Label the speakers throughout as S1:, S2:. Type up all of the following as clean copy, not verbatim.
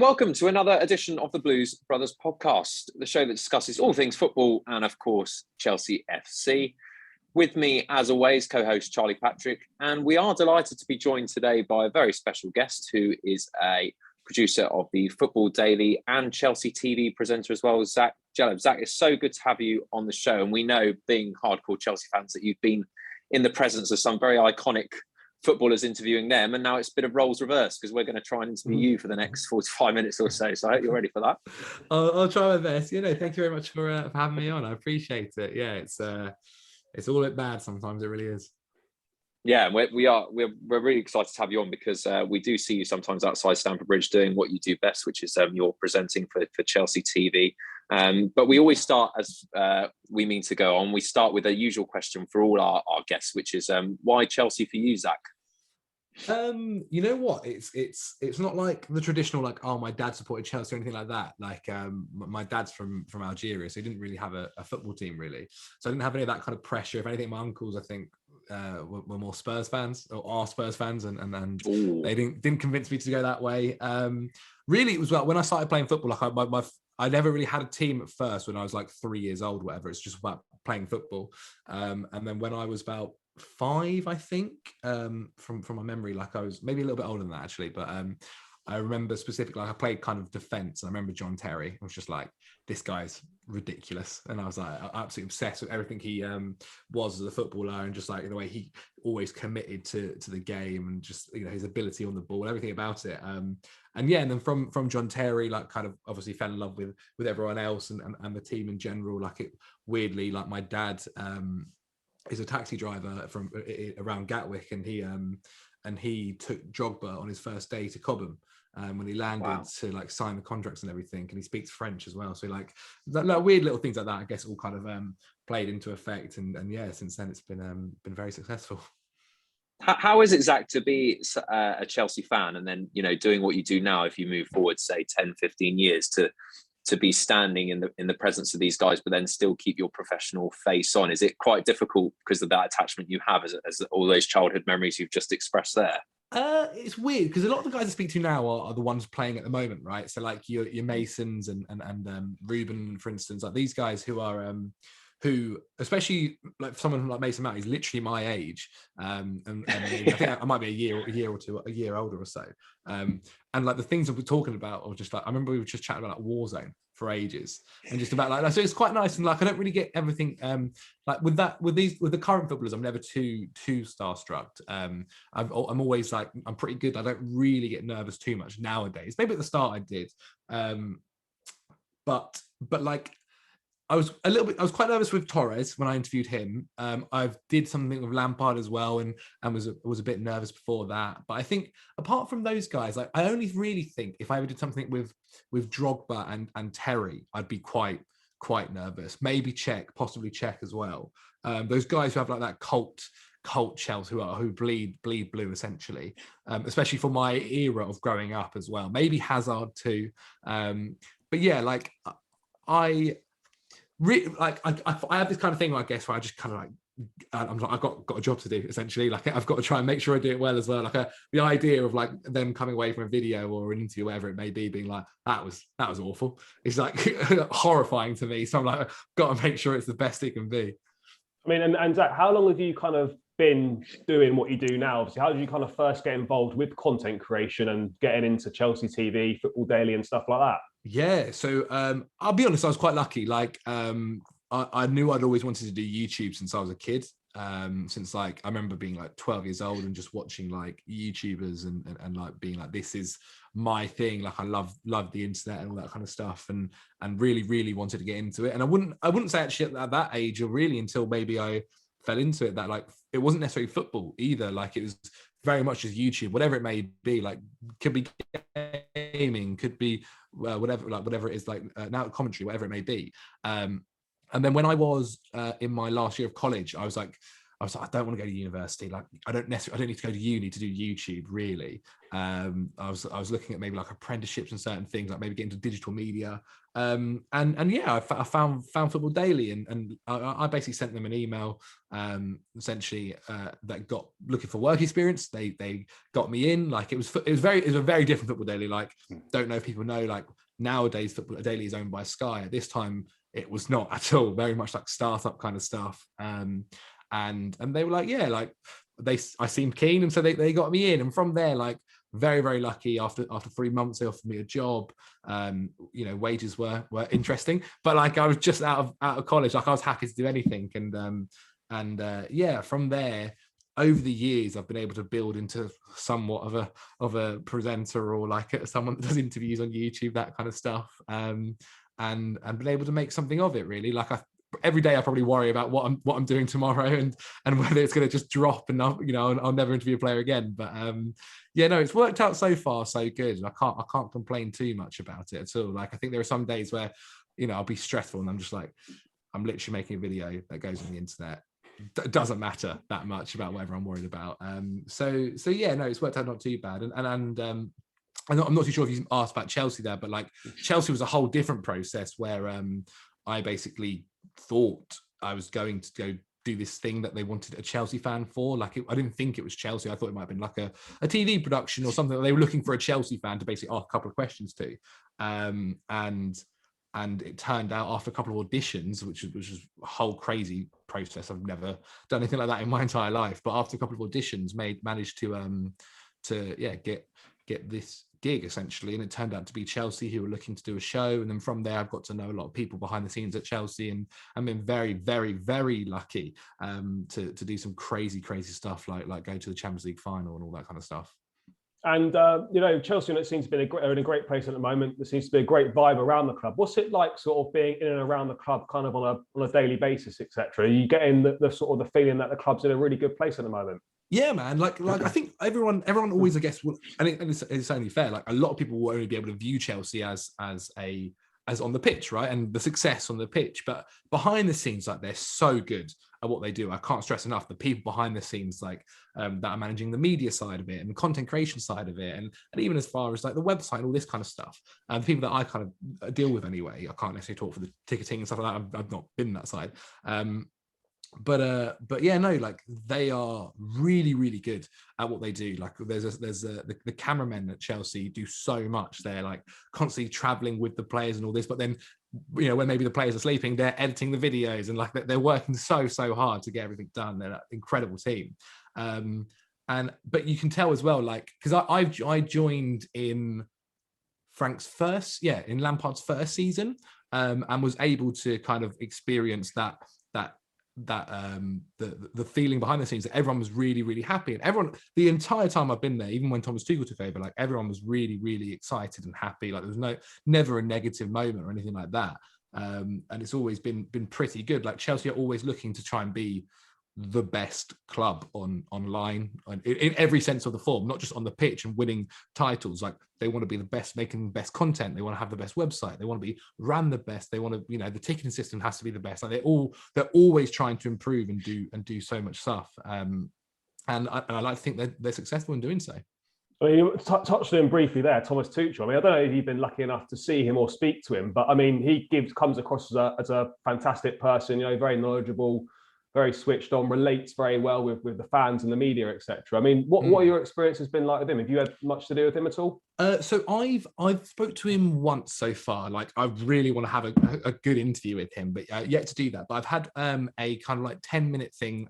S1: Welcome to another edition of the Blues Brothers podcast, the show that discusses all things football and, of course, Chelsea FC. With me, as always, co-host Charlie Patrick, and we are delighted to be joined today by a very special guest who is a producer of the Football Daily and Chelsea TV presenter as well, Zach Djellab. Zach, it's so good to have you on the show, and we know, being hardcore Chelsea fans, that you've been in the presence of some very iconic footballers interviewing them, and now it's a bit of roles reversed because we're going to try and interview you for the next 45 minutes or so. So I hope you're ready for that.
S2: I'll try my best. Thank you very much for having me on. I appreciate it. Yeah, it's all a bit bad sometimes. It really is.
S1: Yeah, we're really excited to have you on because we do see you sometimes outside Stamford Bridge doing what you do best, which is you're presenting for Chelsea TV. But we always start, as we mean to go on, we start with a usual question for all our guests, which is why Chelsea for you, Zach?
S2: You know what? It's not like the traditional, like, oh, my dad supported Chelsea or anything like that. Like, my dad's from Algeria, so he didn't really have a football team, really. So I didn't have any of that kind of pressure. If anything, my uncles, I think, were more Spurs fans, or are Spurs fans, and they didn't convince me to go that way. Really, it was when I started playing football. Like, I never really had a team at first when I was like 3 years old, whatever. It's just about playing football. And then when I was about 5, I think, from my memory, like I was maybe a little bit older than that actually, but I remember specifically, like I played kind of defense, and I remember John Terry. I was just like, this guy's ridiculous, and I was like absolutely obsessed with everything he was as a footballer, and just like the way he always committed to the game, and just his ability on the ball, everything about it. And then from John Terry, like kind of obviously fell in love with everyone else and the team in general. Like, it weirdly, like my dad is a taxi driver from around Gatwick, and he took Drogba on his first day to Cobham when he landed to like sign the contracts and everything, and he speaks French as well. So like weird little things like that, I guess, all kind of played into effect, and yeah, since then it's been very successful.
S1: How is it, Zach, to be a Chelsea fan and then doing what you do now? If you move forward, say 10, 15 years, to be standing in the presence of these guys, but then still keep your professional face on? Is it quite difficult because of that attachment you have as all those childhood memories you've just expressed there?
S2: It's weird because a lot of the guys I speak to now are the ones playing at the moment, right? So like your Masons and Ruben, for instance, like these guys who are who, especially like someone like Mason Mount, he's literally my age, and I think I might be a year older or so. And like the things that we're talking about, or just like I remember we were just chatting about like Warzone for ages, and just about like that. So it's quite nice, and like I don't really get everything like with the current footballers. I'm never too starstruck. I'm always like, I'm pretty good. I don't really get nervous too much nowadays. Maybe at the start I did, but like. I was quite nervous with Torres when I interviewed him. I've did something with Lampard as well, and was a bit nervous before that. But I think apart from those guys, like I only really think if I ever did something with Drogba and Terry, I'd be quite nervous. Maybe possibly Czech as well. Those guys who have like that cult Chelsea who bleed blue essentially, especially for my era of growing up as well. Maybe Hazard too. But yeah, like I have this kind of thing, I guess, where I just kind of like, I've got a job to do essentially. Like I've got to try and make sure I do it well as well. Like the idea of like them coming away from a video or an interview, whatever it may be, being like, that was awful. It's like horrifying to me. So I'm like, I've got to make sure it's the best it can be.
S3: I mean, and Zach, how long have you kind of been doing what you do now? Obviously, how did you kind of first get involved with content creation and getting into Chelsea TV, Football Daily, and stuff like that?
S2: Yeah, so I'll be honest, I was quite lucky. Like I knew I'd always wanted to do YouTube since I was a kid. Since like I remember being like 12 years old and just watching like YouTubers and like being like, this is my thing. Like I love the internet and all that kind of stuff, and really wanted to get into it. And I wouldn't say actually at that age, or really until maybe I fell into it, that like it wasn't necessarily football either. Like it was very much just YouTube, whatever it may be. Like could be gaming, could be whatever it is, like now commentary, whatever it may be. And then when I was in my last year of college, I was like, I was like, I don't want to go to university. Like, I don't need to go to uni to do YouTube, really. I was looking at maybe like apprenticeships and certain things, like maybe get into digital media. And yeah, I found Football Daily, and I basically sent them an email, essentially, that got looking for work experience. They got me in. Like, it was a very different Football Daily. Like, don't know if people know, like, nowadays Football Daily is owned by Sky. At this time, it was not at all. Very much like startup kind of stuff. And they were like, yeah, like I seemed keen, and so they got me in. And from there, like, very, very lucky. After 3 months, they offered me a job. You know, wages were interesting, but like, I was just out of college. Like, I was happy to do anything. And yeah, from there, over the years, I've been able to build into somewhat of a presenter, or like someone that does interviews on YouTube, that kind of stuff. And been able to make something of it, really. Like, every day I probably worry about what I'm doing tomorrow, and whether it's going to just drop, and I'll never interview a player again. But yeah, no, it's worked out so far so good. I can't complain too much about it at all. Like, I think there are some days where, you know, I'll be stressful, and I'm just like, I'm literally making a video that goes on the internet. It doesn't matter that much about whatever I'm worried about. So yeah, no, it's worked out not too bad. And I'm not too sure if you asked about Chelsea there, but like, Chelsea was a whole different process where I basically thought I was going to go do this thing that they wanted a Chelsea fan for. Like, I didn't think it was Chelsea. I thought it might have been like a TV production or something that they were looking for a Chelsea fan to basically ask a couple of questions to. And it turned out, after a couple of auditions, which was a whole crazy process. I've never done anything like that in my entire life. But after a couple of auditions, managed to get this gig, essentially. And it turned out to be Chelsea, who were looking to do a show. And then from there, I've got to know a lot of people behind the scenes at Chelsea, and I've been very, very, very lucky to do some crazy stuff, like go to the Champions League final and all that kind of stuff.
S3: And you know, Chelsea, it seems to be in a great place at the moment. There seems to be a great vibe around the club. What's it like, sort of being in and around the club, kind of on a daily basis, etc.? Are you getting the sort of the feeling that the club's in a really good place at the moment?
S2: Yeah, man. Like I think everyone always, I guess, and it's only fair. Like, a lot of people will only be able to view Chelsea as on the pitch, right? And the success on the pitch, but behind the scenes, like, they're so good at what they do. I can't stress enough the people behind the scenes, like that are managing the media side of it and the content creation side of it, and even as far as like the website and all this kind of stuff. And the people that I kind of deal with anyway. I can't necessarily talk for the ticketing and stuff like that. I've not been that side. But yeah, no, like, they are really, really good at what they do. Like, the cameramen at Chelsea do so much. They're like constantly traveling with the players and all this, but then, you know, when maybe the players are sleeping, they're editing the videos, and like, they're working so hard to get everything done. They're an incredible team. But you can tell as well, like, because I joined in in Lampard's first season, and was able to kind of experience the feeling behind the scenes, that everyone was really, really happy, and everyone, the entire time I've been there, even when Thomas Tuchel took over, like, everyone was really, really excited and happy. Like, there was never a negative moment or anything like that. And it's always been pretty good. Like, Chelsea are always looking to try and be the best club online in every sense of the form, not just on the pitch and winning titles. Like, they want to be the best, making the best content. They want to have the best website. They want to be ran the best. They want to, you know, the ticketing system has to be the best. Like, they're always trying to improve and do so much stuff. And I like to think they're successful in doing so.
S3: I mean, you touched on him briefly there, Thomas Tuchel. I mean, I don't know if you've been lucky enough to see him or speak to him, but I mean, he comes across as a fantastic person. You know, very knowledgeable, very switched on, relates very well with the fans and the media, etc. I mean, what are your experiences been like with him? Have you had much to do with him at all?
S2: So I've spoke to him once so far. Like, I really want to have a good interview with him, but yet to do that. But I've had a kind of like 10-minute thing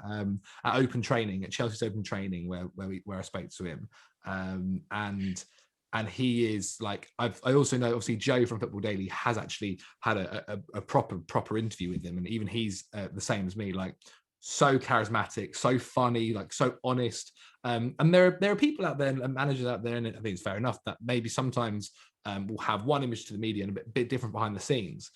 S2: at open training, at Chelsea's open training, where I spoke to him, and he is like, I also know, obviously, Joe from Football Daily has actually had a proper interview with him, and even he's the same as me, like, so charismatic, so funny, like, so honest. And there are people out there, and managers out there, and I think it's fair enough, that maybe sometimes will have one image to the media and a bit different behind the scenes.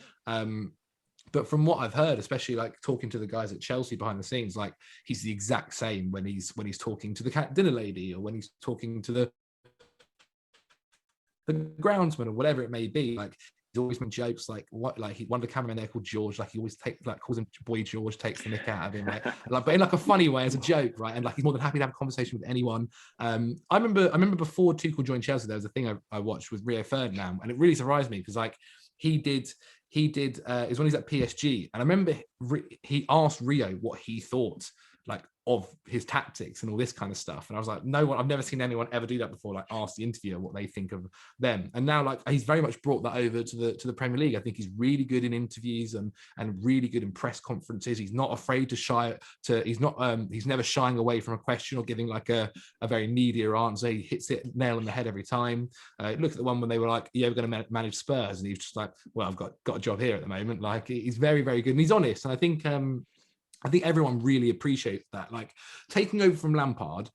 S2: But from what I've heard, especially like talking to the guys at Chelsea behind the scenes, like, he's the exact same when he's talking to the dinner lady, or when he's talking to the groundsman, or whatever it may be. Like, always made jokes like one of the cameramen there called George, like he always calls him Boy George, takes the mick out of him, but in like a funny way as a joke, right? And like he's more than happy to have a conversation with anyone. I remember before Tuchel joined Chelsea, there was a thing I watched with Rio Ferdinand, and it really surprised me because like he did it was when he's at PSG, and I remember he asked Rio what he thought like of his tactics and all this kind of stuff, and I was like, I've never seen anyone ever do that before, like ask the interviewer what they think of them. And now like he's very much brought that over to the Premier League. I think he's really good in interviews and really good in press conferences. He's not afraid he's never shying away from a question or giving like a very media answer. He hits it nail on the head every time. Look at the one when they were like, "Yeah, we're going to manage Spurs," and he's just like, "Well, I've got a job here at the moment." Like he's very, very good and he's honest. And I think everyone really appreciates that. Like taking over from Lampard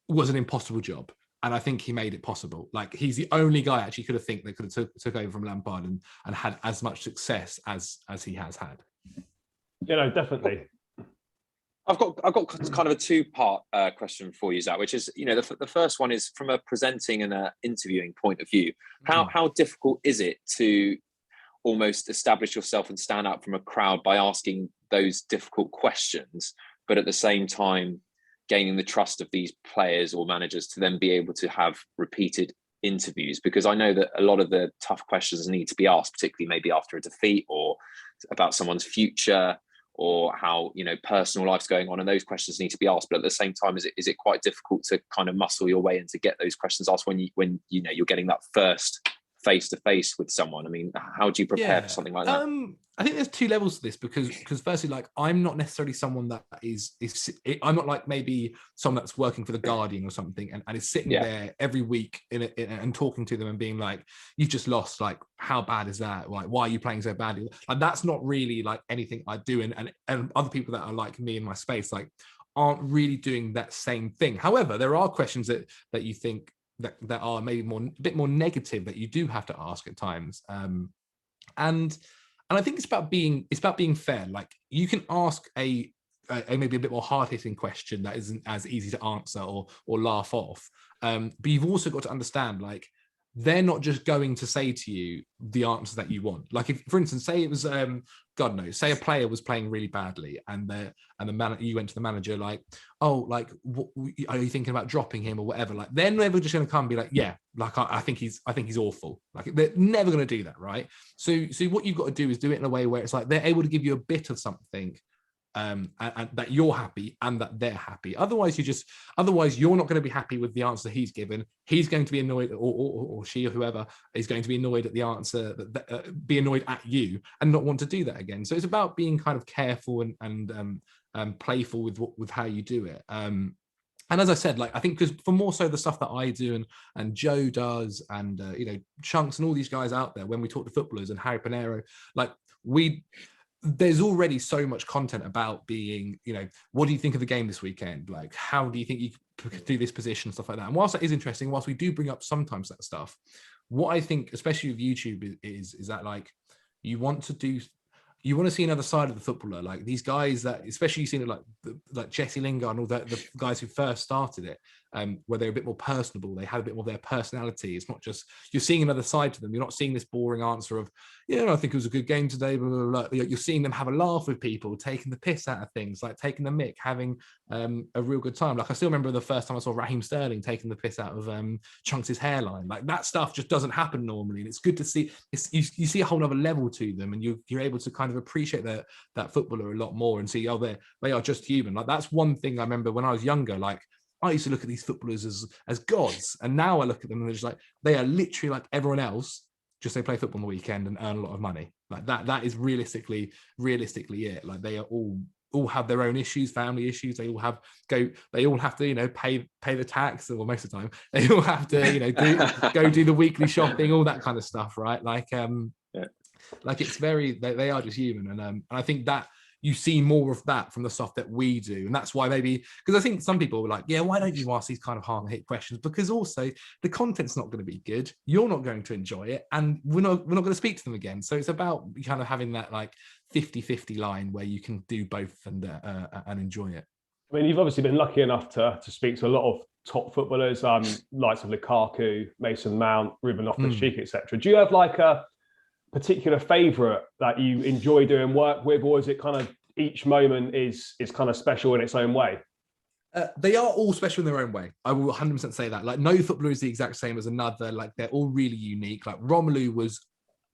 S2: was an impossible job, and I think he made it possible. Like he's the only guy I actually could have took over from Lampard and had as much success as he has had.
S3: Definitely.
S1: I've got kind of a two-part question for you, Zach, which is, the first one is from a presenting and a interviewing point of view. How difficult is it to almost establish yourself and stand out from a crowd by asking those difficult questions, but at the same time gaining the trust of these players or managers to then be able to have repeated interviews? Because I know that a lot of the tough questions need to be asked, particularly maybe after a defeat or about someone's future or how personal life's going on, and those questions need to be asked. But at the same time, is it quite difficult to kind of muscle your way in to get those questions asked when you're getting that first face-to-face with someone? I mean, how do you prepare for something like that?
S2: I think there's two levels to this because firstly, like I'm not necessarily someone that I'm not like maybe someone that's working for the Guardian or something and is sitting there every week and talking to them and being like, "You've just lost, like how bad is that? Like why are you playing so badly?" Like that's not really like anything I do, and other people that are like me in my space like aren't really doing that same thing. However, there are questions that you think that are maybe a bit more negative that you do have to ask at times, and I think it's about being fair. Like you can ask a maybe a bit more hard-hitting question that isn't as easy to answer or laugh off, but you've also got to understand like they're not just going to say to you the answer that you want. Like if, for instance, say it was God knows, say a player was playing really badly and you went to the manager like, "Oh, like what, are you thinking about dropping him or whatever?" Like they're never just going to come and be like, "Yeah, like I think he's awful." Like they're never going to do that, right? So what you've got to do is do it in a way where it's like they're able to give you a bit of something, and that you're happy and that they're happy. Otherwise you're not going to be happy with the answer he's given. He's going to be annoyed, or she or whoever is going to be annoyed at the answer, be annoyed at you and not want to do that again. So it's about being kind of careful and playful with how you do it. And as I said, like I think because for more so the stuff that I do and Joe does and Chunks and all these guys out there, when we talk to footballers and Harry Panero, like there's already so much content about being, what do you think of the game this weekend? Like, how do you think you could do this position, stuff like that. And whilst that is interesting, whilst we do bring up sometimes that stuff, what I think, especially with YouTube, is that like you want to see another side of the footballer, like these guys that, especially you've seen it like Jesse Lingard and all the guys who first started it, where they're a bit more personable, they had a bit more of their personality. It's not just, you're seeing another side to them. You're not seeing this boring answer of, I think it was a good game today, blah, blah, blah. You're seeing them have a laugh with people, taking the piss out of things, like taking the mick, having a real good time. Like I still remember the first time I saw Raheem Sterling taking the piss out of Chunks' hairline. Like that stuff just doesn't happen normally, and it's good to see. You see a whole other level to them, and you're able to kind of appreciate that footballer a lot more and see, they are just human. Like that's one thing I remember when I was younger. Like I used to look at these footballers as gods, and now I look at them and they're just like, they are literally like everyone else, just they play football on the weekend and earn a lot of money. Like that is realistically it. Like they are all have their own issues, family issues. They all have to pay the tax, or most of the time they all have to go do the weekly shopping, all that kind of stuff, right? Like like it's they are just human, and I think that you see more of that from the stuff that we do. And that's why maybe, because I think some people were like, yeah, why don't you ask these kind of hard-hit questions? Because also the content's not going to be good, you're not going to enjoy it, and we're not going to speak to them again. So it's about kind of having that like 50-50 line where you can do both and enjoy it.
S3: I mean, you've obviously been lucky enough to speak to a lot of top footballers, likes of Lukaku, Mason Mount, Ruben Loftus-Cheek, etc. Do you have like a particular favourite that you enjoy doing work with, or is it kind of each moment is kind of special in its own way?
S2: They are all special in their own way. I will 100% say that. Like, no footballer is the exact same as another. Like, they're all really unique. Like, Romelu was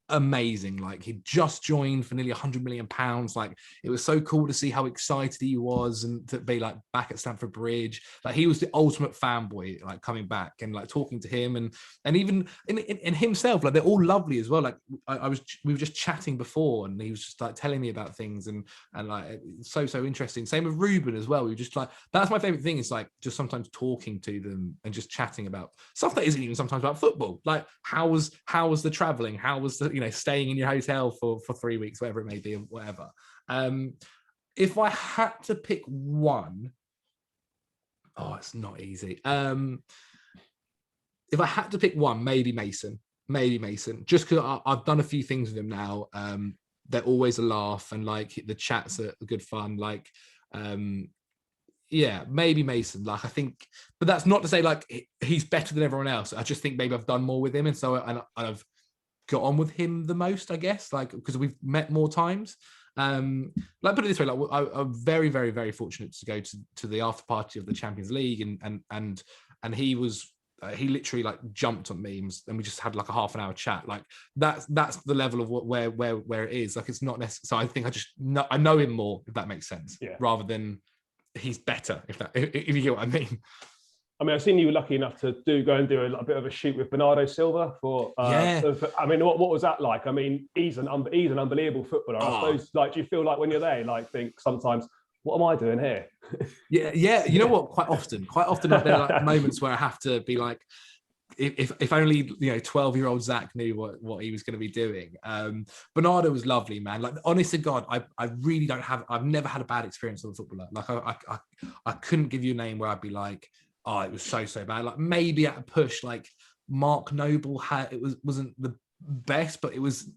S2: amazing. Like, he just joined for nearly £100 million. Like, it was so cool to see how excited he was and to be like back at Stamford Bridge. Like, he was the ultimate fanboy, like coming back and like talking to him and even in himself. Like, they're all lovely as well. Like, we were just chatting before and he was just like telling me about things and like so interesting. Same with Ruben as well. We were just like, that's my favorite thing, is like just sometimes talking to them and just chatting about stuff that isn't even sometimes about football. Like, how was the traveling? How was the staying in your hotel for 3 weeks, whatever it may be, or whatever. If I had to pick one, it's not easy. If I had to pick one, maybe Mason, just because I've done a few things with him now. They're always a laugh and like the chats are good fun. Like, yeah, maybe Mason. Like, I think, but that's not to say like he's better than everyone else. I just think maybe I've done more with him, and so I've got on with him the most, I guess, like because we've met more times. Like, put it this way, like I'm very, very, very fortunate to go to the after party of the Champions League, and he he literally like jumped on memes and we just had like a half an hour chat. Like, that's the level of where it is. Like, it's not necessary. So I think I know him more, if that makes sense, rather than he's better, if you get what I mean.
S3: I mean, I've seen you were lucky enough to go and do a bit of a shoot with Bernardo Silva for. I mean, what was that like? I mean, he's an unbelievable footballer. I suppose, like, do you feel like when you're there, like, think sometimes, what am I doing here?
S2: Yeah. You know what? Quite often, like, there are like moments where I have to be like, if only 12-year-old Zach knew what he was going to be doing. Bernardo was lovely, man. Like, honest to God, I really I've never had a bad experience with a footballer. Like, I couldn't give you a name where I'd be like, oh, it was so bad. Like, maybe at a push, like Mark Noble wasn't the best, but it was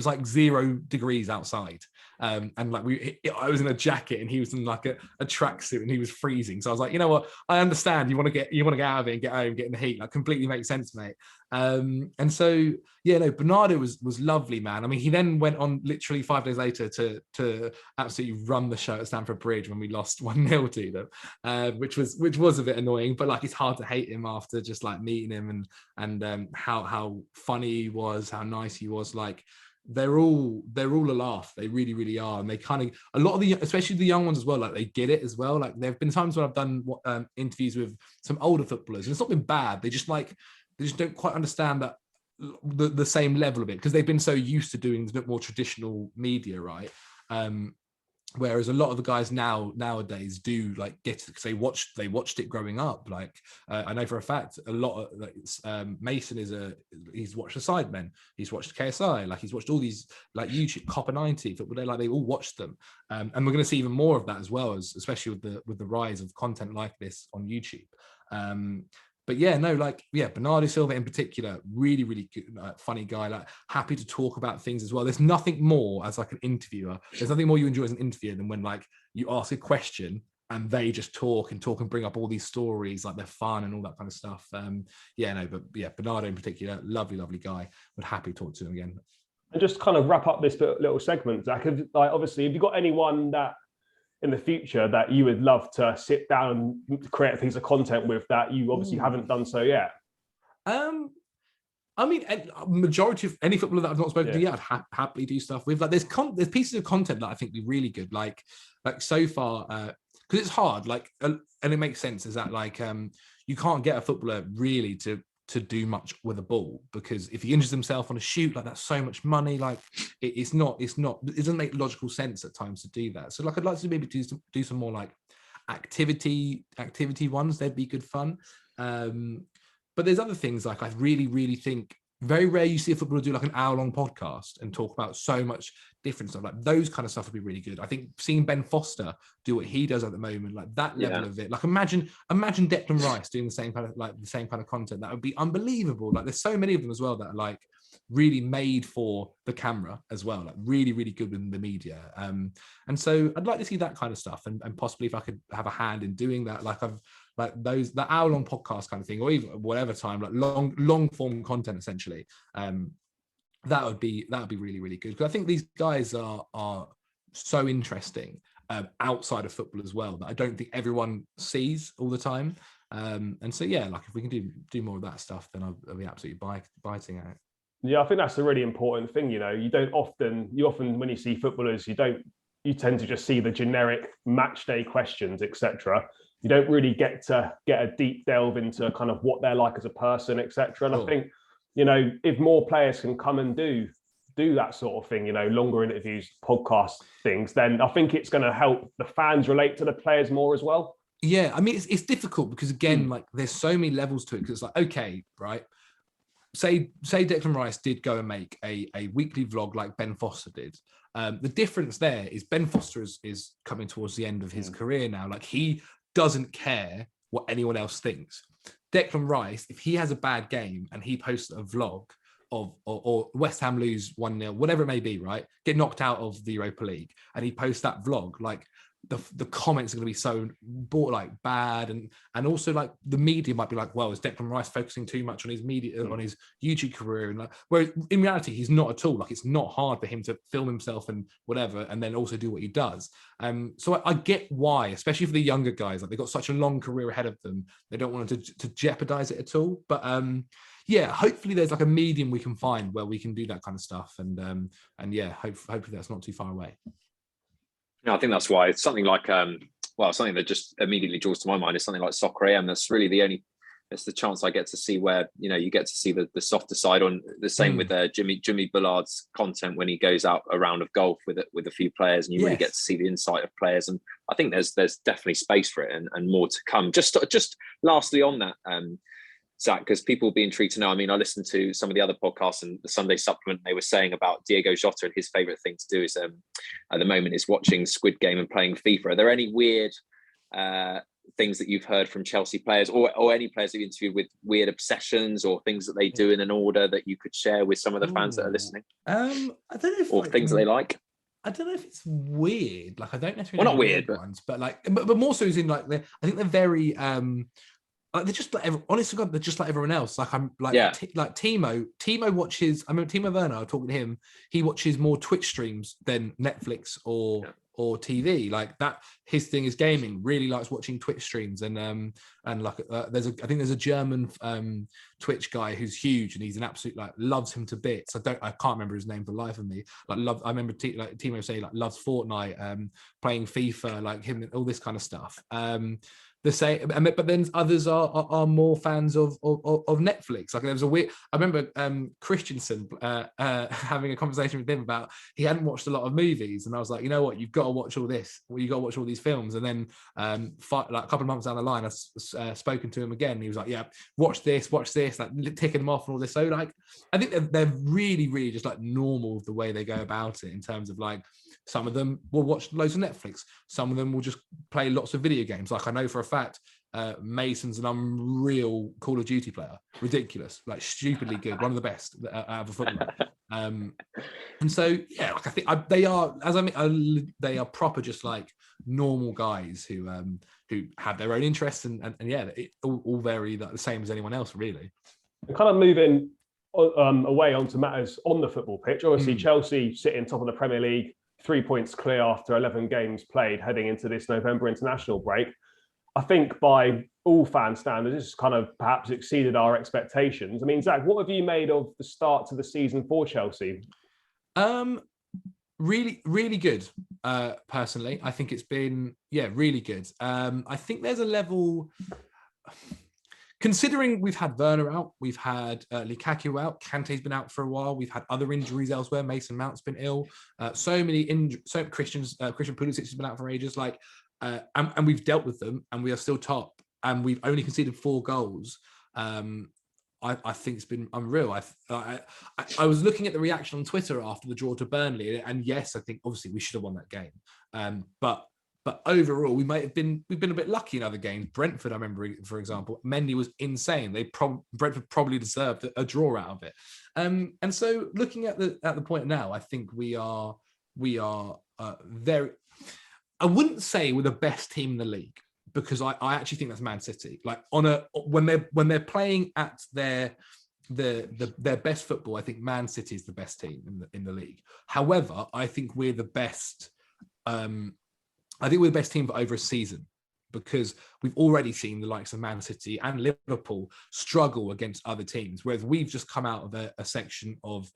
S2: like 0 degrees outside, and like I was in a jacket and he was in like a tracksuit and he was freezing. So I was like, you know what, I understand, you want to get out of it and get home, get in the heat. Like, completely makes sense, mate. And so Bernardo was lovely, man. I mean, he then went on literally 5 days later to absolutely run the show at Stamford Bridge when we lost 1-0 to them, which was a bit annoying, but like, it's hard to hate him after just like meeting him and how funny he was, how nice he was. Like, they're all a laugh. They really, really are. And they kind of, a lot of especially the young ones as well, like, they get it as well. Like, there have been times when I've done interviews with some older footballers and it's not been bad. They just don't quite understand that the same level of it, because they've been so used to doing a bit more traditional media, right? Whereas a lot of the guys nowadays do like get it because they watched it growing up. Like, I know for a fact a lot of like, Mason he's watched the Sidemen, he's watched KSI, like he's watched all these like YouTube Copper 90 football. They all watched them, and we're going to see even more of that as well, as especially with the rise of content like this on YouTube. But Bernardo Silva in particular, really, really good, funny guy, like happy to talk about things as well. There's nothing more as like an interviewer. There's nothing more you enjoy as an interviewer than when like you ask a question and they just talk and bring up all these stories, like they're fun and all that kind of stuff. Bernardo in particular, lovely, lovely guy. Would happy to talk to him again.
S3: And just kind of wrap up this little segment, Zach, like, obviously, have you got anyone that in the future that you would love to sit down and create a piece of content with that you obviously haven't done so yet?
S2: I mean, majority of any footballer that I've not spoken to yet, I'd happily do stuff with. Like, there's pieces of content that I think would be really good. Like so far, because it's hard. Like, and it makes sense. Is that like you can't get a footballer really to do much with a ball, because if he injures himself on a shoot, like, that's so much money. Like, it doesn't make logical sense at times to do that. So like, I'd like to maybe do some more like activity ones. They'd be good fun. But there's other things, like, I really, really think very rare you see a footballer do like an hour-long podcast and talk about so much different stuff. Like, those kind of stuff would be really good. I think seeing Ben Foster do what he does at the moment, like that level of it. Like, imagine Declan Rice doing the same kind of content. That would be unbelievable. Like, there's so many of them as well that are like really made for the camera as well, like really, really good in the media. And so I'd like to see that kind of stuff, and possibly if I could have a hand in doing that, that hour-long podcast kind of thing, or even whatever time, like long form content essentially. that would be really, really good, because I think these guys are so interesting outside of football as well, that I don't think everyone sees all the time. And so yeah, like if we can do more of that stuff, then I'll be absolutely biting at it.
S3: Yeah, I think that's a really important thing. You often when you see footballers, you tend to just see the generic match day questions, etc. You don't really get a deep delve into kind of what they're like as a person, etc. And I think, if more players can come and do that sort of thing, longer interviews, podcast things, then I think it's going to help the fans relate to the players more as well.
S2: Yeah, I mean, it's difficult because, again, like there's so many levels to it, because it's like, okay, right, say Declan Rice did go and make a weekly vlog like Ben Foster did. The difference there is Ben Foster is coming towards the end of his career now. Like, he doesn't care what anyone else thinks. Declan Rice, if he has a bad game and he posts a vlog of or West Ham lose 1-0, whatever it may be, right, get knocked out of the Europa League, and he posts that vlog, like the comments are going to be so bad, and also like the media might be like, well, is Declan Rice focusing too much on his media, on his YouTube career, and whereas in reality he's not at all. Like, it's not hard for him to film himself and whatever, and then also do what he does. So I get why, especially for the younger guys, like they've got such a long career ahead of them, they don't want to jeopardize it at all. But yeah, hopefully there's like a medium we can find where we can do that kind of stuff, and yeah, hopefully that's not too far away.
S1: I think that's why it's something like something that just immediately draws to my mind is something like Soccer AM. That's really it's the chance I get to see where you get to see the softer side. On the same with Jimmy Bullard's content when he goes out a round of golf with a few players, and you really get to see the insight of players. And I think there's definitely space for it and more to come. Just lastly on that, Zach, because people will be intrigued to know. I mean, I listened to some of the other podcasts and the Sunday Supplement. They were saying about Diego Jota, and his favourite thing to do is at the moment is watching Squid Game and playing FIFA. Are there any weird things that you've heard from Chelsea players or any players that you interviewed with weird obsessions or things that they do in an order that you could share with some of the fans that are listening?
S2: I don't know if
S1: things that they like.
S2: I don't know if it's weird. Like, I don't necessarily.
S1: Well, not weird,
S2: ones, but more so as in like I think they're very. Like, they're just like honestly, God, they're just like everyone else. Like, I'm like, like Timo. Timo watches. I remember Timo Werner. I was talking to him. He watches more Twitch streams than Netflix or TV. Like that, his thing is gaming. Really likes watching Twitch streams, and like I think there's a German Twitch guy who's huge, and he's an absolute loves him to bits. I can't remember his name for the life of me. I remember Timo saying loves Fortnite, playing FIFA, like him, all this kind of stuff. The same, but then others are more fans of Netflix. Like, there was I remember Christensen having a conversation with him about he hadn't watched a lot of movies, and I was like, you know what, you've got to watch all this. Well, you've got to watch all these films. And then a couple of months down the line, I've spoken to him again. And he was like, yeah, watch this, like ticking them off and all this. So like, I think they're really, really just like normal the way they go about it, in terms of like, some of them will watch loads of Netflix. Some of them will just play lots of video games. Like, I know for a fact, Mason's an unreal Call of Duty player. Ridiculous, like stupidly good. One of the best out of a footballer. And so, yeah, like I think they are, they are proper, just like normal guys who have their own interests, and yeah, it all vary the same as anyone else, really.
S3: And kind of moving away onto matters on the football pitch. Obviously, Chelsea sitting top of the Premier League, 3 points clear after 11 games played, heading into this November international break. I think by all fan standards, this kind of perhaps exceeded our expectations. I mean, Zach, what have you made of the start to the season for Chelsea?
S2: Really, really good. Personally, I think it's been, really good. I think there's a level, considering we've had Werner out, we've had Lukaku out, Kante's been out for a while, we've had other injuries elsewhere, Mason Mount's been ill, Christian Pulisic has been out for ages, like, and we've dealt with them, and we are still top, and we've only conceded 4 goals. I think it's been unreal. I was looking at the reaction on Twitter after the draw to Burnley, and yes, I think obviously we should have won that game, but overall, we've been a bit lucky in other games. Brentford, I remember, for example, Mendy was insane. Brentford probably deserved a draw out of it. And so, looking at the point now, I think we are very. I wouldn't say we're the best team in the league, because I actually think that's Man City. Like, when they're playing at their their best football, I think Man City is the best team in the league. However, I think we're the best. I think we're the best team for over a season, because we've already seen the likes of Man City and Liverpool struggle against other teams, whereas we've just come out of a section of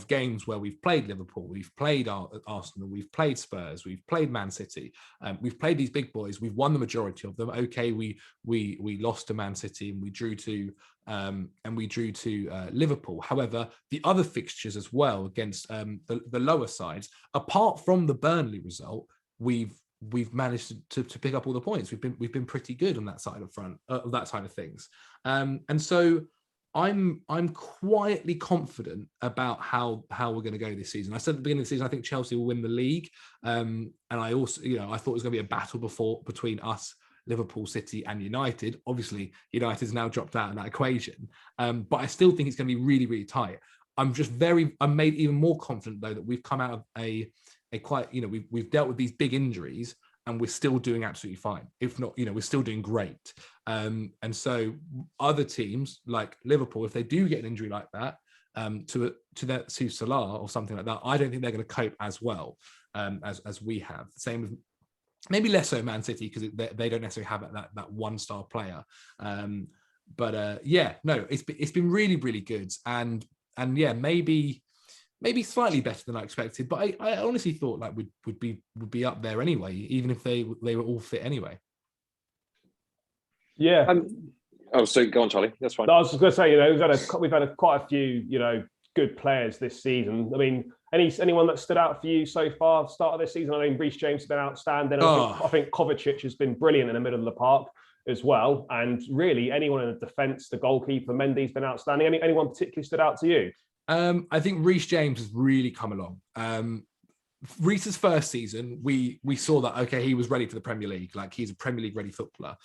S2: games where we've played Liverpool, we've played Arsenal, we've played Spurs, we've played Man City, we've played these big boys, we've won the majority of them. Okay, we lost to Man City and we drew to Liverpool. However, the other fixtures as well against the lower sides, apart from the Burnley result, we've managed to pick up all the points. We've been pretty good on that side of things, and so I'm quietly confident about how we're going to go this season. I said at the beginning of the season I think Chelsea will win the league, and I also I thought it was going to be a battle between us, Liverpool, City, and United. Obviously, United's now dropped out of that equation, but I still think it's going to be really, really tight. I'm made even more confident though that we've come out of a quite, we've dealt with these big injuries and we're still doing absolutely fine. If not, we're still doing great. And so other teams like Liverpool, if they do get an injury like that, to Salah or something like that, I don't think they're going to cope as well as we have. Same with maybe less so Man City, because they don't necessarily have that one-star player. It's been really, really good. And yeah, maybe slightly better than I expected, but I honestly thought like would be up there anyway, even if they were all fit anyway.
S3: Yeah.
S1: So go on, Charlie. That's fine.
S3: No, I was just going to say, we've had quite a few, good players this season. I mean, anyone that stood out for you so far, start of this season? I mean, Reece James has been outstanding. I think Kovacic has been brilliant in the middle of the park as well. And really, anyone in the defence, the goalkeeper, Mendy's been outstanding. Anyone particularly stood out to you?
S2: I think Reece James has really come along. Reece's first season, we saw that, okay, he was ready for the Premier League. Like, he's a Premier League ready footballer.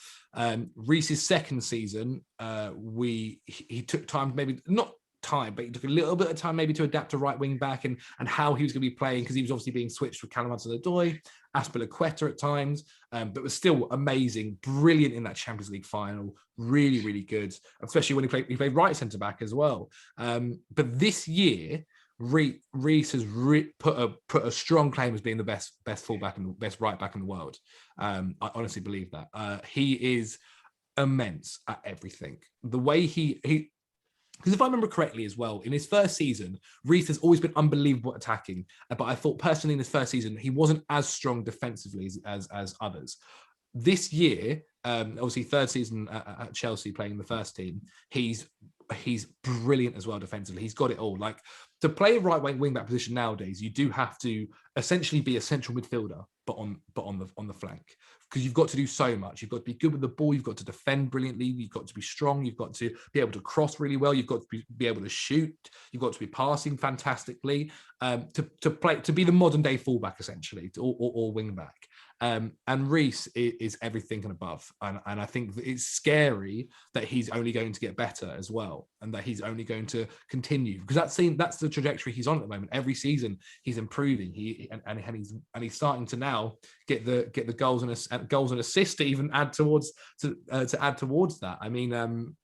S2: Reece's second season, he took time, maybe not time, but he took a little bit of time maybe to adapt to right wing back and how he was going to be playing, because he was obviously being switched with Callum Hudson-Odoi, Azpilicueta at times, but was still amazing, brilliant in that Champions League final, really, really good, especially when he played right centre back as well. But this year, Reece has put a strong claim as being the best fullback and the best right back in the world. I honestly believe that. He is immense at everything. The way he because if I remember correctly as well, in his first season, Reece has always been unbelievable at attacking. But I thought personally in his first season, he wasn't as strong defensively as others. This year, obviously third season at Chelsea playing in the first team, he's brilliant as well defensively. He's got it all. Like, to play a right wing back position nowadays, you do have to essentially be a central midfielder, but on the flank, because you've got to do so much. You've got to be good with the ball. You've got to defend brilliantly. You've got to be strong. You've got to be able to cross really well. You've got to be able to shoot. You've got to be passing fantastically. To be the modern day fullback essentially, or wing back. And Reece is everything and above. And I think that it's scary that he's only going to get better as well, and that he's only going to continue, because that's the trajectory he's on at the moment. Every season he's improving. He's starting to now get the goals and assists to even add towards that. I mean,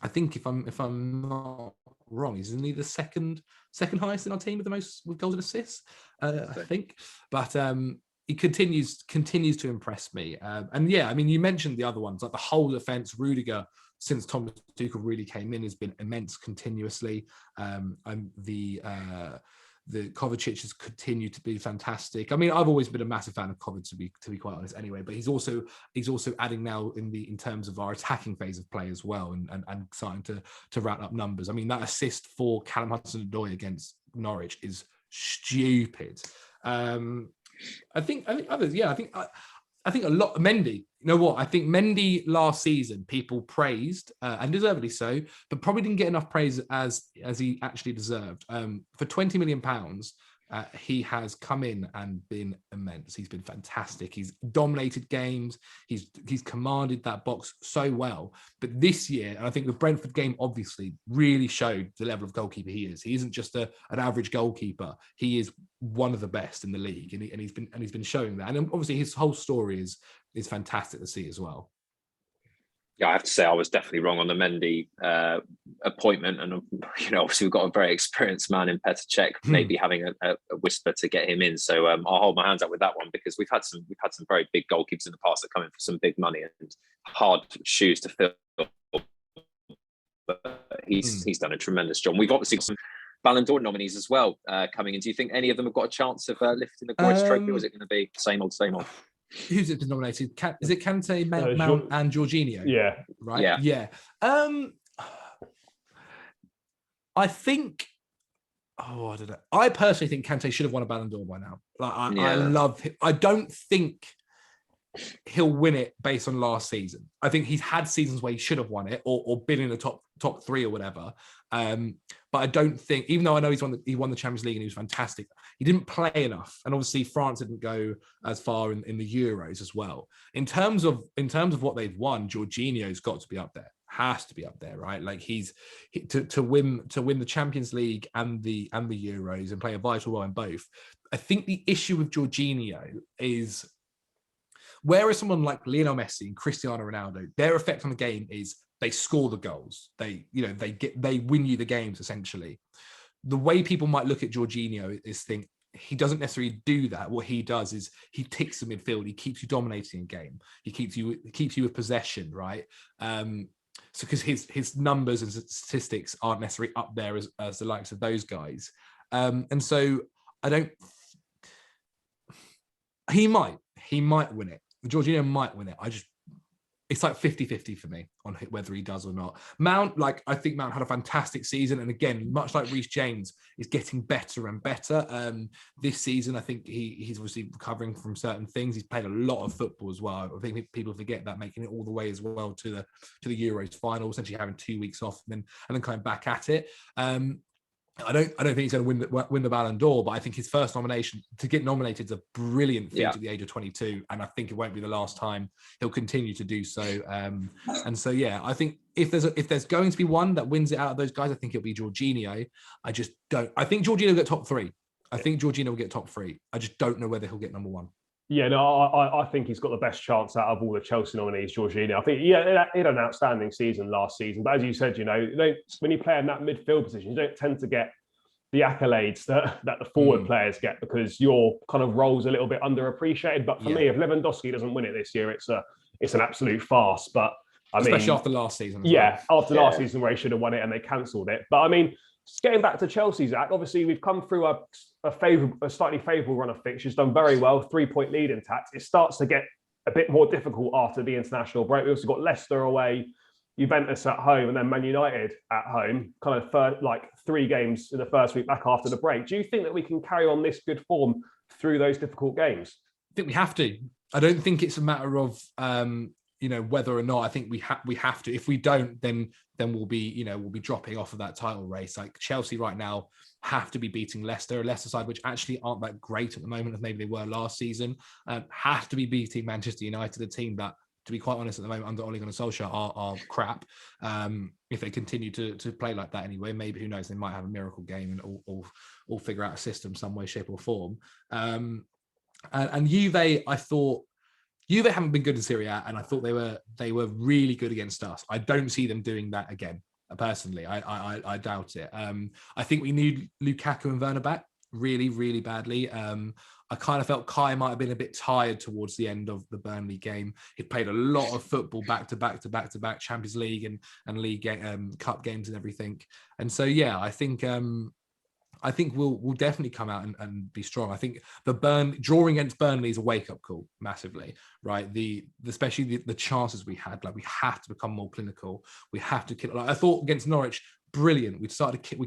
S2: I think if I'm not wrong, isn't he the second highest in our team with the most with goals and assists? I think, but he continues to impress me. And yeah, I mean, you mentioned the other ones, like the whole defense. Rudiger, since Thomas Tuchel really came in, has been immense continuously. The Kovacic has continued to be fantastic. I mean, I've always been a massive fan of Kovacic, to be quite honest anyway, but he's also adding now in terms of our attacking phase of play as well, and starting to rack up numbers. I mean, that assist for Callum Hudson-Odoi against Norwich is stupid. I think others, yeah. I think a lot. Mendy, you know what? I think Mendy last season people praised, and deservedly so, but probably didn't get enough praise as he actually deserved. For £20 million, he has come in and been immense. He's been fantastic. He's dominated games. He's commanded that box so well. But this year, and I think the Brentford game obviously really showed the level of goalkeeper he is. He isn't just an average goalkeeper. He is one of the best in the league, and he's been showing that. And obviously his whole story is fantastic to see as well.
S1: Yeah, I have to say I was definitely wrong on the Mendy appointment, and obviously we've got a very experienced man in Petr Cech, maybe having a whisper to get him in. So I'll hold my hands up with that one, because we've had some very big goalkeepers in the past that come in for some big money and hard shoes to fill. But he's done a tremendous job. We've obviously got some Ballon d'Or nominees as well coming in. Do you think any of them have got a chance of lifting the Cruyff Trophy, or is it going to be same old, same old?
S2: Who's it been nominated? Is it Kante, Mount, and Jorginho?
S3: Yeah.
S2: Right? Yeah. I think. Oh, I don't know. I personally think Kante should have won a Ballon d'Or by now. I love him. I don't think he'll win it based on last season. I think he's had seasons where he should have won it or been in the top three or whatever. But I don't think, even though I know he won the Champions League and he was fantastic, he didn't play enough. And obviously France didn't go as far in the Euros as well. In terms of what they've won, Jorginho's got to be up there. Has to be up there, right? Like to win the Champions League and the Euros and play a vital role in both. I think the issue with Jorginho is, whereas someone like Lionel Messi and Cristiano Ronaldo, their effect on the game is they score the goals. They win you the games essentially. The way people might look at Jorginho is think he doesn't necessarily do that. What he does is he ticks the midfield. He keeps you dominating a game. He keeps you with possession, right? So because his numbers and statistics aren't necessarily up there as the likes of those guys. And so I don't. He might win it. Jorginho might win it. It's like 50-50 for me on whether he does or not. Mount, I think Mount had a fantastic season. And again, much like Reece James, is getting better and better. This season, I think he's obviously recovering from certain things. He's played a lot of football as well. I think people forget that, making it all the way as well to the Euros final, essentially having 2 weeks off and then coming back at it. I don't think he's going to win the Ballon d'Or, but I think his first nomination, to get nominated, is a brilliant feat at the age of 22, and I think it won't be the last time. He'll continue to do so. And so, yeah, I think if there's going to be one that wins it out of those guys, I think it'll be Jorginho. I just don't. I think Jorginho will get top three. I just don't know whether he'll get number one.
S3: Yeah, no, I think he's got the best chance out of all the Chelsea nominees, Jorginho. I think, he had an outstanding season last season. But as you said, when you play in that midfield position, you don't tend to get the accolades that the forward players get, because your kind of role's a little bit underappreciated. But for me, if Lewandowski doesn't win it this year, it's an absolute farce. But
S2: especially after last season.
S3: After last season where he should have won it and they cancelled it. But I mean, getting back to Chelsea, Zach, obviously we've come through a slightly favourable run of fixtures, done very well, 3-point lead intact. It starts to get a bit more difficult after the international break. We also got Leicester away, Juventus at home, and then Man United at home, kind of 3 games in the first week back after the break. Do you think that we can carry on this good form through those difficult games?
S2: I think we have to. I don't think it's a matter of whether or not. I think we have to. If we don't, then we'll be dropping off of that title race. Like Chelsea right now have to be beating Leicester, a Leicester side which actually aren't that great at the moment as maybe they were last season. Have to be beating Manchester United, a team that, to be quite honest, at the moment under Ole Gunnar Solskjaer are crap. If they continue to play like that anyway, maybe, who knows, they might have a miracle game and or figure out a system some way, shape or form. And Juve, I thought Juve haven't been good in Serie A, and I thought they were really good against us. I don't see them doing that again. Personally, I doubt it. I think we need Lukaku and Werner back really, really badly. I kind of felt Kai might have been a bit tired towards the end of the Burnley game. He played a lot of football back to back Champions League and League Cup games and everything. And so, yeah, I think we'll definitely come out and be strong. I think drawing against Burnley is a wake-up call massively, right? Especially the chances we had. Like, we have to become more clinical. We have to kill. Like, I thought against Norwich, brilliant. We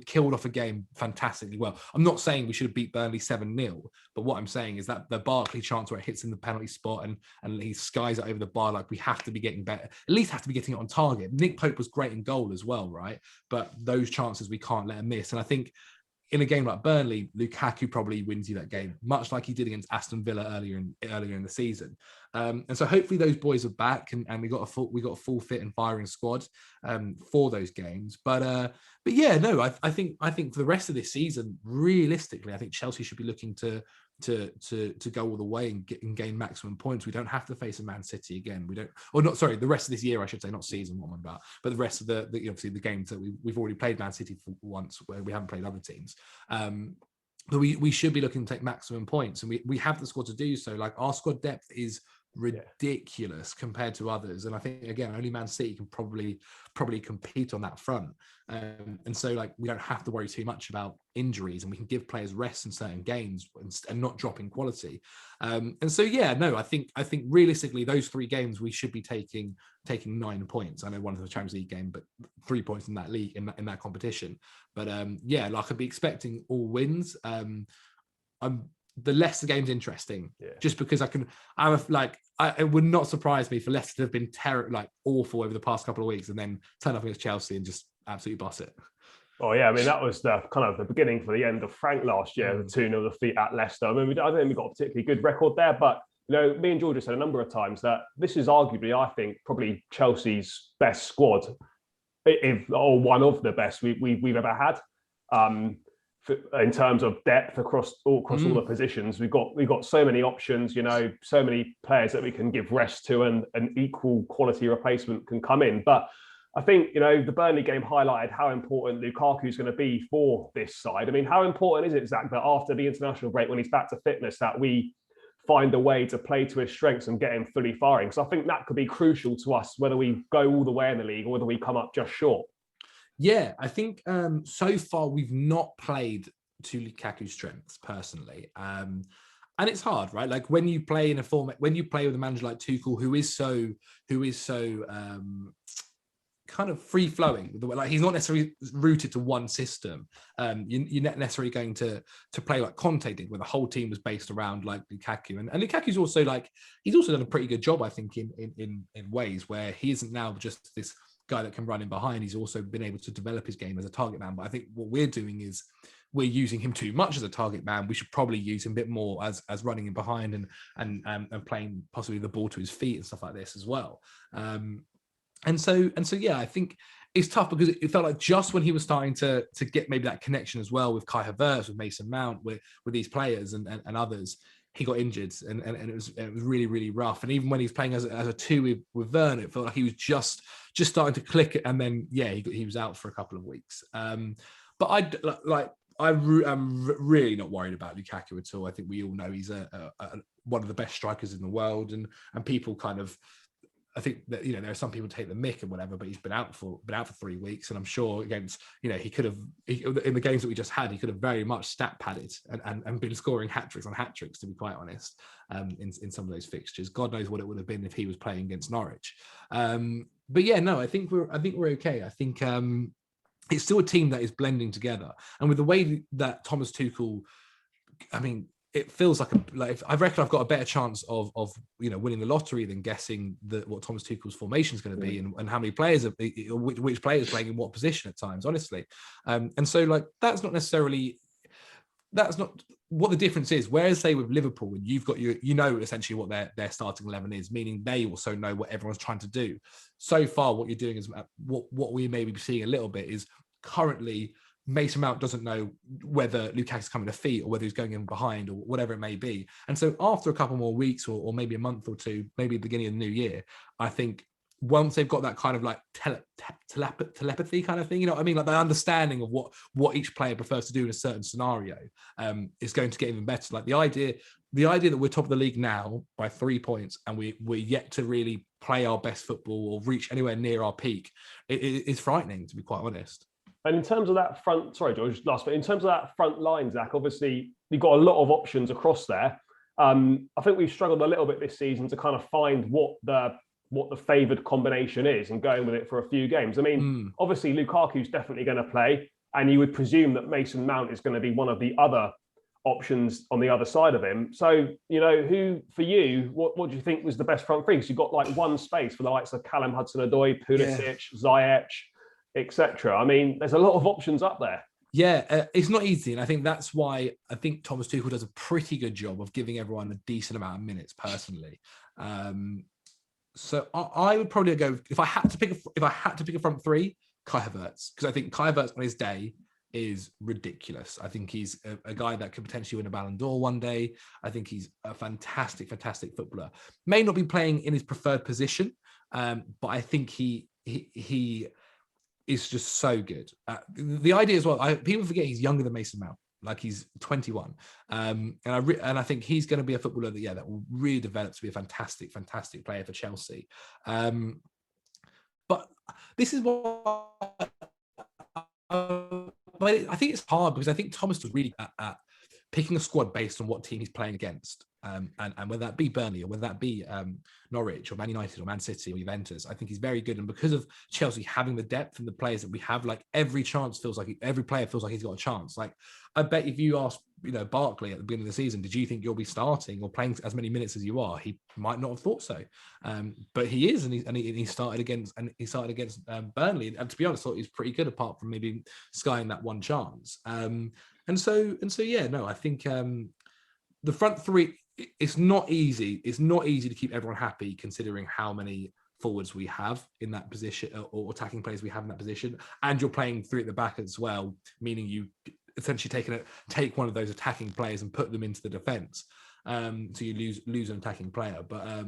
S2: killed off a game fantastically well. I'm not saying we should have beat Burnley 7-0, but what I'm saying is that the Barkley chance where it hits in the penalty spot and he skies it over the bar, like, we have to be getting better. At least have to be getting it on target. Nick Pope was great in goal as well, right? But those chances we can't let him miss. And I think in a game like Burnley, Lukaku probably wins you that game, much like he did against Aston Villa earlier in the season. And so hopefully those boys are back and we got a full fit and firing squad for those games. But yeah, no, I think for the rest of this season, realistically, I think Chelsea should be looking to to go all the way and gain maximum points. We don't have to face a Man City again. We don't, or not. Sorry, the rest of this year, I should say, not season. What I'm about, but the rest of the obviously the games that we've already played Man City for once, where we haven't played other teams. But we should be looking to take maximum points, and we have the squad to do so. Like, our squad depth is ridiculous compared to others, and I think again only Man City can probably compete on that front, and so like we don't have to worry too much about injuries, and we can give players rest in certain games and not dropping quality, and so I think realistically those 3 games we should be taking 9 points. I know one of the Champions League game, but 3 points in that league, in that competition. But like I'd be expecting all wins. The Leicester game's interesting, just because it would not surprise me for Leicester to have been awful over the past couple of weeks and then turn up against Chelsea and just absolutely boss it.
S3: Oh yeah, I mean that was the kind of the beginning for the end of Frank last year, the 2-0 defeat at Leicester. I mean, I don't think we got a particularly good record there, but me and George have said a number of times that this is arguably, I think, probably Chelsea's best squad, or one of the best we've ever had. In terms of depth across all the positions, we've got so many options, so many players that we can give rest to, and an equal quality replacement can come in. But I think the Burnley game highlighted how important Lukaku is going to be for this side. I mean, how important is it, Zach, that after the international break, when he's back to fitness, that we find a way to play to his strengths and get him fully firing? Because I think that could be crucial to us, whether we go all the way in the league or whether we come up just short.
S2: Yeah, I think so far we've not played to Lukaku's strengths personally, and it's hard, right? Like when you play in a format, when you play with a manager like Tuchel, who is so kind of free flowing, like he's not necessarily rooted to one system. You're not necessarily going to play like Conte did, where the whole team was based around like Lukaku, and Lukaku's also he's also done a pretty good job, I think, in ways where he isn't now just this guy that can run in behind. He's also been able to develop his game as a target man. But I think what we're doing is we're using him too much as a target man. We should probably use him a bit more as running in behind and playing possibly the ball to his feet and stuff like this as well. And so I think it's tough because it felt like just when he was starting to get maybe that connection as well with Kai Havertz, with Mason Mount, with these players and others, he got injured and it was really, really rough. And even when he was playing as a 2 with Verne, it felt like he was just starting to click it. And then, he was out for a couple of weeks. But I'm really not worried about Lukaku at all. I think we all know he's one of the best strikers in the world, and people kind of, I think that there are some people take the mick and whatever, but he's been out for 3 weeks, and I'm sure against he could have in the games that we just had, he could have very much stat padded and been scoring hat-tricks on hat-tricks, to be quite honest, in some of those fixtures. God knows what it would have been if he was playing against Norwich. But I think we're okay. I think it's still a team that is blending together, and with the way that Thomas Tuchel, I mean, it feels like I reckon I've got a better chance of winning the lottery than guessing what Thomas Tuchel's formation is going to be and how many players which players playing in what position at times, honestly. And so that's not what the difference is. Whereas say with Liverpool, when you've got essentially what their starting 11 is, meaning they also know what everyone's trying to do. So far, what you're doing is what we may be seeing a little bit is currently Mason Mount doesn't know whether Lukaku's coming to feet or whether he's going in behind or whatever it may be. And so after a couple more weeks or maybe a month or two, maybe the beginning of the new year, I think once they've got that kind of telepathy kind of thing, you know what I mean? Like the understanding of what each player prefers to do in a certain scenario is going to get even better. Like the idea that we're top of the league now by 3 points and we're yet to really play our best football or reach anywhere near our peak, it is frightening, to be quite honest.
S3: And in terms of that front, sorry, George, last, but in terms of that front line, Zach, obviously you've got a lot of options across there. I think we've struggled a little bit this season to kind of find what the favoured combination is and going with it for a few games. I mean, obviously Lukaku's definitely going to play, and you would presume that Mason Mount is going to be one of the other options on the other side of him. So, who for you, what do you think was the best front three? Because you've got one space for the likes of Callum Hudson-Odoi, Pulisic, Ziyech, etc. I mean, there's a lot of options up there.
S2: Yeah, it's not easy. And I think that's why I think Thomas Tuchel does a pretty good job of giving everyone a decent amount of minutes personally. So I would probably go, if I had to pick a front three, Kai Havertz, because I think Kai Havertz on his day is ridiculous. I think he's a guy that could potentially win a Ballon d'Or one day. I think he's a fantastic footballer. May not be playing in his preferred position, but I think he is just so good. The idea as well, people forget he's younger than Mason Mount. Like, he's 21, and I think he's going to be a footballer that will really develop to be a fantastic player for Chelsea. But this is what but I think it's hard, because I think Thomas was really at picking a squad based on what team he's playing against. And whether that be Burnley, or whether that be Norwich or Man United or Man City or Juventus, I think he's very good. And because of Chelsea having the depth and the players that we have, like, every player feels like he's got a chance. Like, I bet if you ask, Barkley at the beginning of the season, did you think you'll be starting or playing as many minutes as you are? He might not have thought so, but he is, and he started against Burnley. And to be honest, I thought he was pretty good, apart from maybe skying that one chance. I think the front three. It's not easy. It's not easy to keep everyone happy, considering how many forwards we have in that position, or attacking players we have in that position, and you're playing three at the back as well, meaning you essentially take one of those attacking players and put them into the defence. So you lose an attacking player. But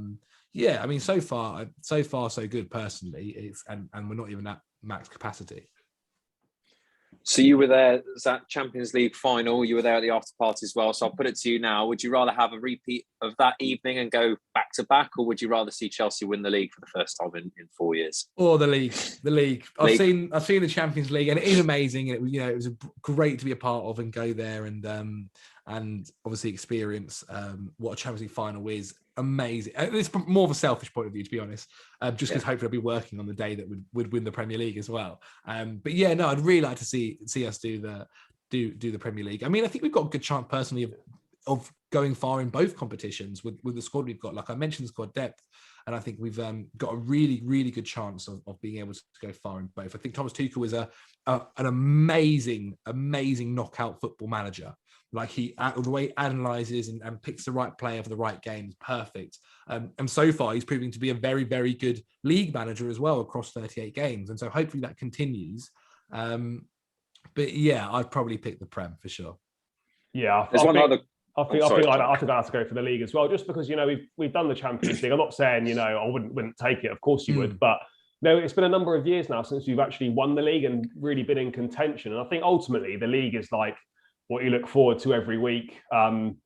S2: so far so good. Personally, and we're not even at max capacity.
S1: So you were there, that Champions League final, you were there at the after party as well. So I'll put it to you now. Would you rather have a repeat of that evening and go back to back, or would you rather see Chelsea win the league for the first time in 4 years?
S2: Or the league. I've seen the Champions League, and it is amazing. It was great to be a part of and go there and obviously experience what a Champions League final is. Amazing. It's more of a selfish point of view, to be honest, just because hopefully I'll be working on the day that would win the Premier League as well. But yeah, no, I'd really like to see us do the Premier League. I mean, I think we've got a good chance personally of going far in both competitions with the squad we've got. Like I mentioned, the squad depth, and I think we've got a really, really good chance of being able to go far in both. I think Thomas Tuchel is an amazing knockout football manager. Like, the way he analyzes and picks the right player for the right game is perfect. And so far, he's proving to be a very, very good league manager as well across 38 games. And so hopefully that continues. But yeah, I'd probably pick the Prem for sure.
S3: Yeah,
S1: there's one other.
S3: I think I have to go for the league as well, just because we've done the Champions League. I'm not saying I wouldn't take it. Of course you would, but no, it's been a number of years now since you've actually won the league and really been in contention. And I think ultimately the league is like what you look forward to every week. And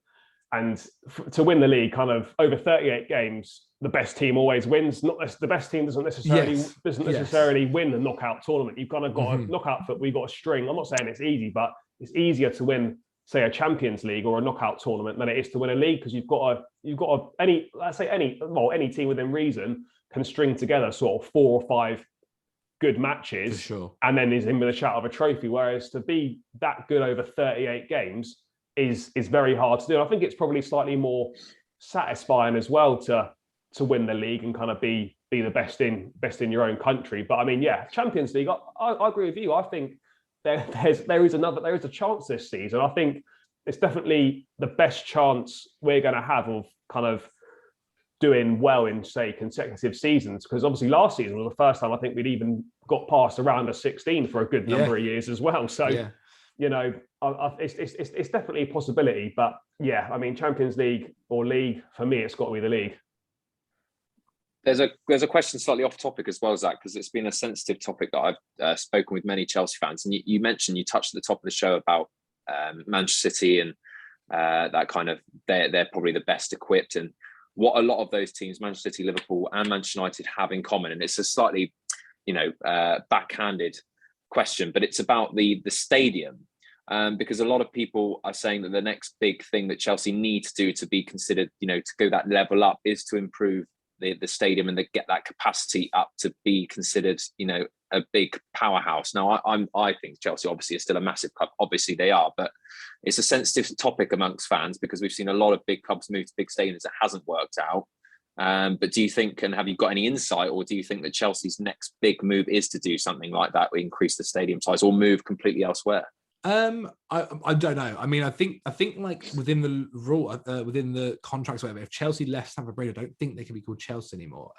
S3: to win the league, kind of over 38 games, the best team always wins. The best team doesn't necessarily win the knockout tournament. You've kind of got a knockout foot. We've got a string. I'm not saying it's easy, but it's easier to win, say, a Champions League or a knockout tournament than it is to win a league, because any team within reason can string together sort of 4 or 5 good matches,
S2: for sure,
S3: and then is in with a shout of a trophy. Whereas to be that good over 38 games is very hard to do. I think it's probably slightly more satisfying as well to win the league and kind of be the best in your own country. But I mean, yeah, Champions League, I agree with you. I think there is a chance this season. I think it's definitely the best chance we're going to have of kind of doing well in, say, consecutive seasons, because obviously last season was the first time I think we'd even got past a round of 16 for a good number of years as well. So it's definitely a possibility. But yeah, I mean, Champions League or league, for me, it's got to be the league.
S1: There's a question slightly off topic as well, Zach, because it's been a sensitive topic that I've spoken with many Chelsea fans, and you mentioned, you touched at the top of the show about Manchester City and that kind of they're probably the best equipped, and what a lot of those teams, Manchester City, Liverpool and Manchester United, have in common. And it's a slightly backhanded question, but it's about the stadium, because a lot of people are saying that the next big thing that Chelsea need to do to be considered, to go that level up, is to improve the stadium and get that capacity up to be considered, a big powerhouse. Now, I think Chelsea obviously is still a massive club. Obviously they are, but it's a sensitive topic amongst fans because we've seen a lot of big clubs move to big stadiums that hasn't worked out. But do you think, and have you got any insight, or do you think that Chelsea's next big move is to do something like that, increase the stadium size or move completely elsewhere?
S2: I don't know. I mean, I think like within the rule, within the contracts, or whatever, if Chelsea left Stamford Bridge, I don't think they can be called Chelsea anymore.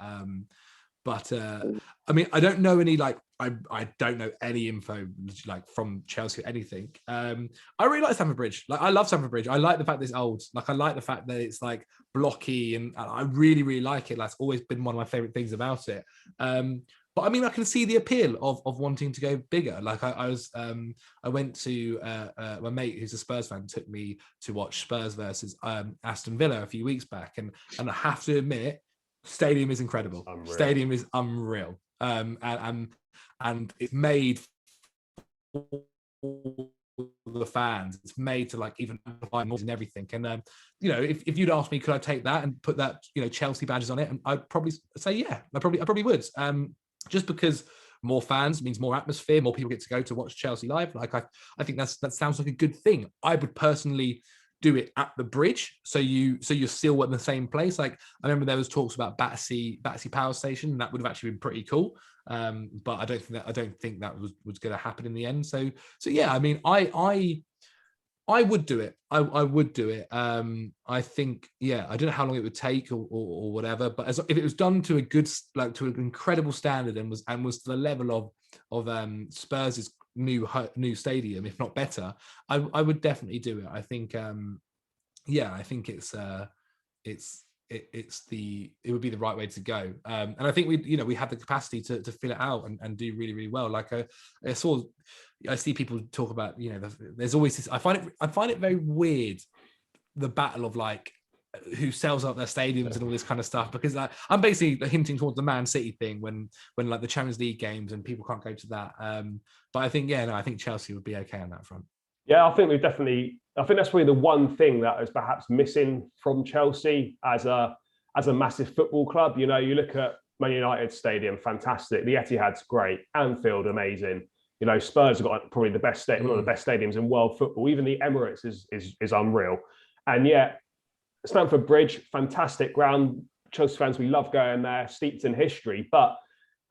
S2: But I mean, I don't know any I don't know any info like from Chelsea or anything. I really like Stamford Bridge. Like, I love Stamford Bridge. I like the fact that it's old. Like, I like the fact that it's like blocky, and I really, really like it. That's always been one of my favorite things about it. But I mean, I can see the appeal of wanting to go bigger. Like, I went to my mate who's a Spurs fan took me to watch Spurs versus Aston Villa a few weeks back, and I have to admit, stadium is incredible. Stadium is unreal. And it's made for the fans. It's made to like even amplify noise and everything. And you know, if you'd asked me, could I take that and put that, you know, Chelsea badges on it, and I'd probably say yeah. I probably would. Just because more fans means more atmosphere, more people get to go to watch Chelsea live. Like, I think that sounds like a good thing. I would personally do it at the Bridge, so you're still in the same place. Like, I remember there was talks about Battersea Power Station, and that would have actually been pretty cool. But I don't think that was going to happen in the end. So yeah, I mean, I would do it. I would do it. I think, yeah, I don't know how long it would take or whatever, but if it was done to a good, like, to an incredible standard, and was to the level of Spurs' new stadium, if not better, I would definitely do it. I think, yeah, I think it would be the right way to go. And I think we have the capacity to fill it out and do really, really well. Like, I see people talk about, you know, there's always this, I find it very weird, the battle of like who sells out their stadiums and all this kind of stuff, because I'm basically hinting towards the Man City thing when like the Champions League games and people can't go to that. But I think, yeah, no, I think Chelsea would be okay on that front.
S3: Yeah, I think that's probably the one thing that is perhaps missing from Chelsea as a massive football club. You know, you look at Man United Stadium, fantastic. The Etihad's great. Anfield, amazing. You know, Spurs have got probably the best stadium, one of the best stadiums in world football. Even the Emirates is unreal. And yet, Stamford Bridge, fantastic ground. Chelsea fans, we love going there, steeped in history. But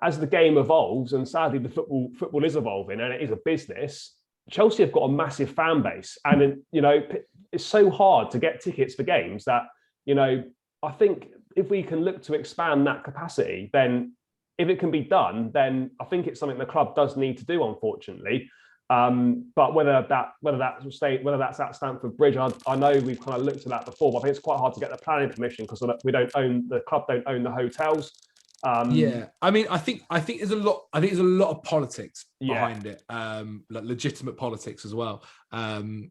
S3: as the game evolves, and sadly the football is evolving, and it is a business, Chelsea have got a massive fan base. And, you know, it's so hard to get tickets for games that, you know, I think if we can look to expand that capacity, then if it can be done, then I think it's something the club does need to do, unfortunately. But whether that's at Stamford Bridge, I know we've kind of looked at that before, but I think it's quite hard to get the planning permission because the club don't own the hotels.
S2: Yeah, I mean, I think there's a lot. I think there's a lot of politics behind it, like legitimate politics as well. And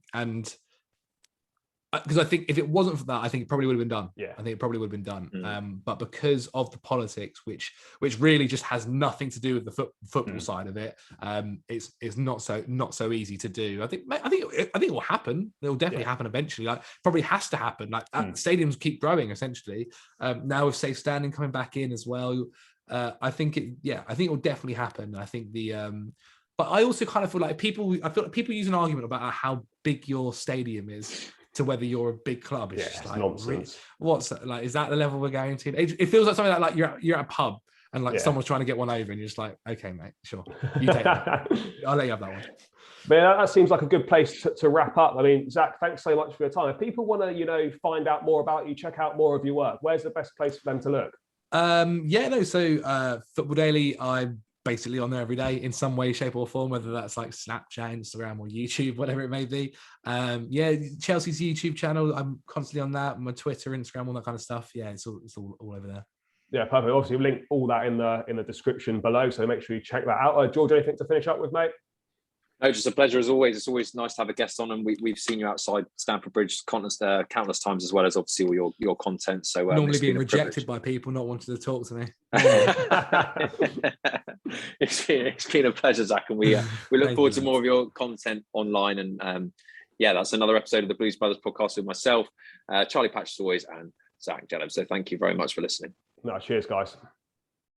S2: because I think if it wasn't for that, I think it probably would have been done. Yeah, I think it probably would have been done. But because of the politics, which really just has nothing to do with the football side of it, it's not so easy to do. I think it will happen. It will definitely happen eventually. Like, probably has to happen. Like, stadiums keep growing essentially. Now with safe standing coming back in as well, I think it will definitely happen. I think but I also kind of feel like people use an argument about how big your stadium is to whether you're a big club. It's just like nonsense. What's that? Like, is that the level we're going to? It feels like something like you're at a pub and like someone's trying to get one over, and you're just like, okay, mate, sure, you take that. I'll let you have that one.
S3: But that seems like a good place to wrap up. I mean, Zach, thanks so much for your time. If people want to, you know, find out more about you, check out more of your work, where's the best place for them to look? So Football Daily, I'm basically on there every day in some way, shape or form, whether that's like Snapchat, Instagram or YouTube, whatever it may be. Chelsea's YouTube channel, I'm constantly on that. My Twitter, Instagram, all that kind of stuff. Yeah, it's all over there. Yeah, perfect. Obviously, we'll link all that in the description below, so make sure you check that out. George, anything to finish up with, mate?
S1: No, just a pleasure as always. It's always nice to have a guest on, and we've seen you outside Stamford Bridge countless times, as well as obviously all your content. So
S2: normally being rejected by people not wanting to talk to me.
S1: It's been a pleasure, Zach, and we look forward to more of your content online. And that's another episode of the Blues Brothers podcast with myself, Charlie Patch as always, and Zach Djellab. So thank you very much for listening.
S3: No, cheers, guys.